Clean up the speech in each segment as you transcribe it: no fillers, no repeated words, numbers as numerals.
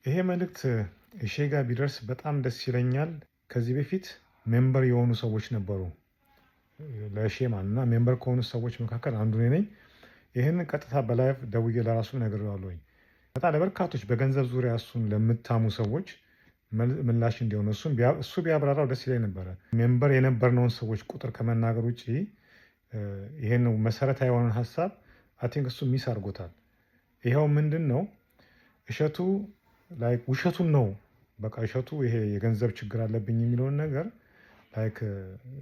ይሄ መልእክት እሼ ጋር ቢደርስ በጣም ደስ ይለኛል። ከዚህ በፊት ሜምበር የሆኑ ሰዎች ነበሩ ለእሼ ማለት እና ሜምበር ከሆኑ ሰዎች መካከል አንዱ እኔ ነኝ። ይህንን ቀጥታ በላይቭ ደውዬ ለራሱ ነግሬዋለሁኝ። በጣም ለበርካቶች በገንዘብ ዙሪያ እሱን ለምታሙ ሰዎች ምላሽ እንዲሆኑ እሱ ቢያብራራው ደስ ይለኝ ነበረ። ሜምበር የነበርነውን ሰዎች ቁጥር ከመናገር ውጭ ይሄን መሰረታዊ የሆነን ሀሳብ አይ ቲንክ እሱ ሚስ አድርጎታል። ይኸው ምንድን ነው እሸቱ ላይክ ውሸቱን ነው። በቃ እሸቱ ይሄ የገንዘብ ችግር አለብኝ የሚለውን ነገር ላይክ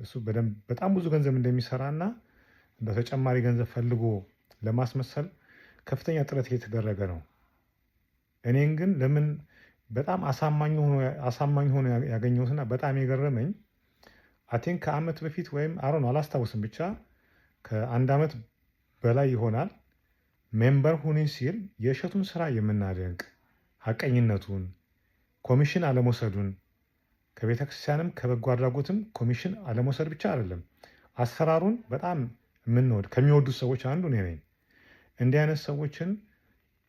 እሱ በጣም ብዙ ገንዘብ እንደሚሰራ እና በተጨማሪ ገንዘብ ፈልጎ ለማስመሰል ከፍተኛ ጥረት እየተደረገ ነው። እኔን ግን ለምን በጣም አሳማኝ ሆኖ ያገኘሁትና በጣም የገረመኝ አይ ቲንክ ከአመት በፊት ወይም አላስታውስም፣ ብቻ ከአንድ አመት በላይ ይሆናል ሜምበር ሁኔ ሲል የእሸቱን ስራ የምናደንቅ ሀቀኝነቱን፣ ኮሚሽን አለመውሰዱን፣ ከቤተክርስቲያንም ከበጎ አድራጎትም ኮሚሽን አለመውሰድ ብቻ አይደለም አሰራሩን በጣም ከሚወዱት ሰዎች አንዱ እኔ ነኝ። እንዲህ አይነት ሰዎችን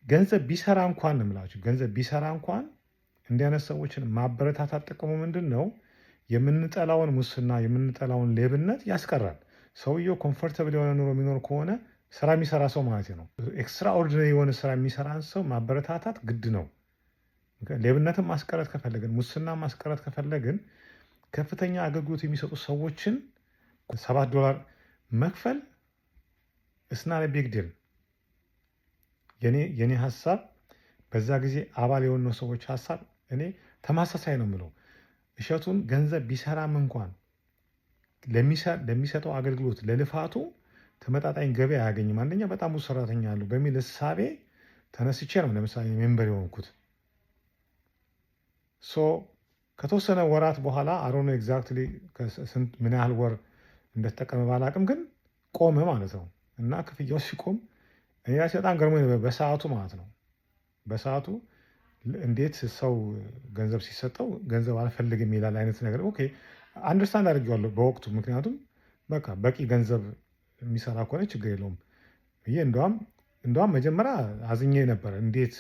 ገንዘብ ቢሰራ እንኳን እንምላችሁ ገንዘብ ቢሰራ እንኳን እንዲህ አይነት ሰዎችን ማበረታታት ጥቅሙ ምንድን ነው? የምንጠላውን ሙስና የምንጠላውን ሌብነት ያስቀራል። ሰውየው ኮምፎርተብል የሆነ ኑሮ የሚኖር ከሆነ ስራ የሚሰራ ሰው ማለት ነው። ኤክስትራኦርዲነሪ የሆነ ስራ የሚሰራን ሰው ማበረታታት ግድ ነው። ሌብነትን ማስቀረት ከፈለግን፣ ሙስና ማስቀረት ከፈለግን ከፍተኛ አገልግሎት የሚሰጡ ሰዎችን $7 መክፈል እስና ቢግ ዲል። የኔ ሀሳብ በዛ ጊዜ አባል የሆነው ሰዎች ሀሳብ እኔ ተማሳሳይ ነው የምለው። እሸቱን ገንዘብ ቢሰራም እንኳን ለሚሰጠው አገልግሎት ለልፋቱ ተመጣጣኝ ገቢ አያገኝም። አንደኛ በጣም ብዙ ሰራተኛ አሉ በሚል እሳቤ ተነስቼ ነው ለምሳሌ ሜምበር የሆንኩት። ከተወሰነ ወራት በኋላ አሮነ ኤግዛክትሊ ምን ያህል ወር እንደተጠቀመ ባላቅም ግን ቆመ ማለት ነው። እና ክፍያው ሲቆም እኔ ራሴ በጣም ገርሞኝ ነበር በሰዓቱ ማለት ነው። በሰዓቱ እንዴት ሰው ገንዘብ ሲሰጠው ገንዘብ አልፈልግም ይላል አይነት ነገር። ኦኬ አንደርስታንድ አድርጌዋለሁ በወቅቱ። ምክንያቱም በቃ በቂ ገንዘብ የሚሰራ ከሆነ ችግር የለውም ብዬ እንደውም መጀመሪያ አዝኜ ነበረ። እንዴት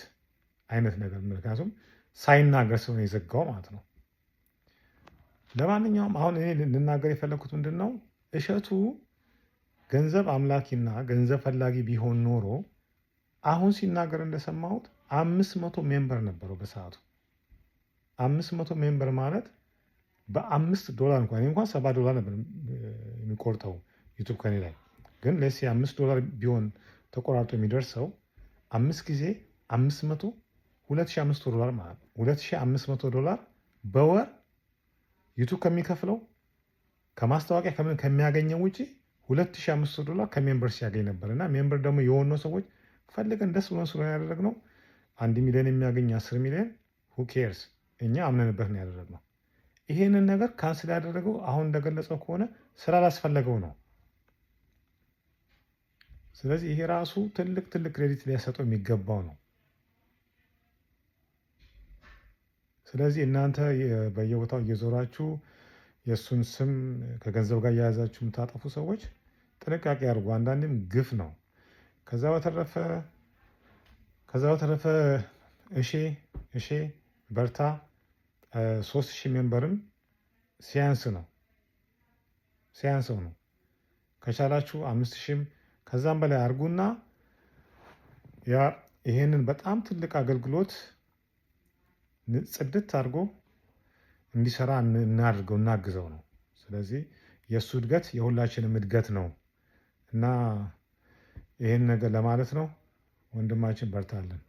አይነት ነገር፣ ምክንያቱም ሳይናገር ሰው የዘጋው ማለት ነው። ለማንኛውም አሁን እኔ ልናገር የፈለግኩት ምንድን ነው፣ እሸቱ ገንዘብ አምላኪና ገንዘብ ፈላጊ ቢሆን ኖሮ አሁን ሲናገር እንደሰማሁት 500 ሜምበር ነበረው በሰዓቱ። 500 ሜምበር ማለት $5 እንኳን $7 ነበር የሚቆርጠው ዩቱብ ከኔ ላይ። ግን $5 ቢሆን ተቆራርጦ የሚደርሰው 5 ጊዜ 500 $2,500 ማለት ነው። $2,500 በወር ዩቱብ ከሚከፍለው ከማስታወቂያ ከሚያገኘው ውጭ $2,500 ከሜምበር ሲያገኝ ነበር። እና ሜምበር ደግሞ የሆኑ ሰዎች ፈልገን ደስ ብሎን ስለሆነ ያደረግነው 1 ሚሊዮን የሚያገኝ 10 ሚሊዮን who cares፣ እኛ አምነንበት ነው ያደረግነው። ይሄንን ነገር ካንስል ያደረገው አሁን እንደገለጸው ከሆነ ስላላስፈለገው ነው። ስለዚህ ይሄ ራሱ ትልቅ ክሬዲት ሊያሰጠው የሚገባው ነው። ስለዚህ እናንተ በየቦታው እየዞራችሁ የእሱን ስም ከገንዘብ ጋር እያያዛችሁ የምታጠፉ ሰዎች ጥንቃቄ አድርጉ። አንዳንድም ግፍ ነው። ከዛ በተረፈ እሼ በርታ። 3,000 ሜምበርም ሲያንሰው ነው። ከቻላችሁ 5,000 ከዛም በላይ አድርጉና ይሄንን በጣም ትልቅ አገልግሎት ጽድት አድርጎ እንዲሰራ እናግዘው ነው። ስለዚህ የእሱ እድገት የሁላችንም እድገት ነው እና ይህን ነገር ለማለት ነው። ወንድማችን በርታለን።